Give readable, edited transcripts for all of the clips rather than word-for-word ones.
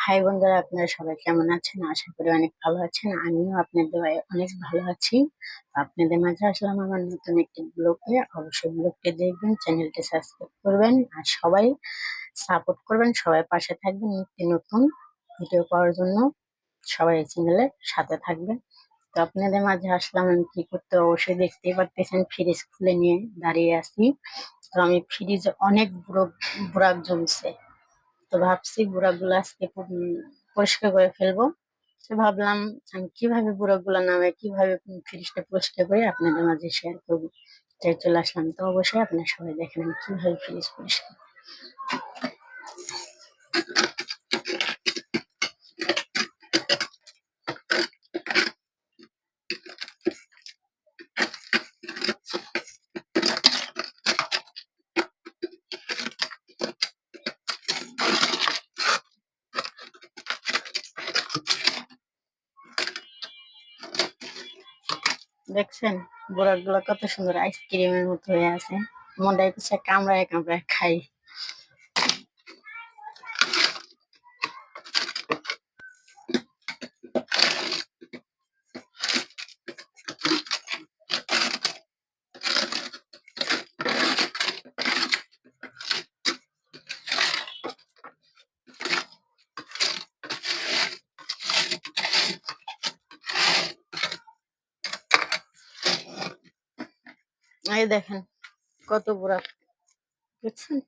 High বন্ধুরা, আপনারা সবাই কেমন আছেন? আশা করি অনেক ভালো আছেন। আমিও আপনাদের দোয়ায় অনেক ভালো আছি। আপনাদের মাঝে আসলাম আমার নতুন একটি ব্লগে। অবশ্যই ব্লগটি দেখবেন, চ্যানেলটি সাবস্ক্রাইব করবেন আর সবাই সাপোর্ট করবেন। সবাই পাশে থাকবেন নিত্য নতুন ভিডিও পাওয়ার জন্য। সবাই এই চ্যানেলের সাথে থাকবেন। তো আপনাদের মাঝে আসলাম আমি কি করতে, অবশ্যই দেখতেই পারতেছেন ফ্রিজ খুলে নিয়ে দাঁড়িয়ে আছি। তো আমি ফ্রিজে অনেক বুরাক জমছে। তো ভাবছি বুড়াগুলো আজকে পরিষ্কার করে ফেলবো। তো ভাবলাম আমি কিভাবে বুড়াগুলো নামে কিভাবে ফ্রিজটা পরিষ্কার করে আপনাদের মাঝে শেয়ার করবো। তাই চলে আসলাম। তো অবশ্যই আপনারা সবাই দেখেন আমি কিভাবে ফ্রিজ পরিষ্কার। দেখছেন বুড়াগুলো কত সুন্দর আইসক্রিমের মতো হয়ে আছে। মনটা ইচ্ছে কামড়ায় কামড়ায় খাই। এই দেখেন কত বুড়া, বুঝছেন?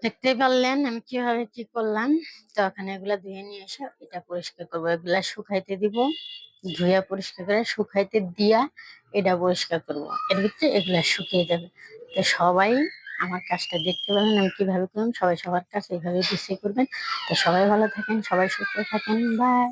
দেখতেই পারলেন আমি কিভাবে কি করলাম। তো এখন এগুলা ধুয়ে নিয়ে এসে এটা পরিষ্কার করবো, এগুলা শুকাইতে দিব, ধুইয়া পরিষ্কার করে শুকাইতে দিয়া এটা পরিষ্কার করবো, এর ভিতরে এগুলা শুকিয়ে যাবে। তো সবাই আমার কাজটা দেখতে পেলেন আমি কিভাবে করলাম, সবাই সবার কাজ এইভাবে গুছিয়ে করবেন। তো সবাই ভালো থাকেন, সবাই সুস্থ থাকেন, বাই।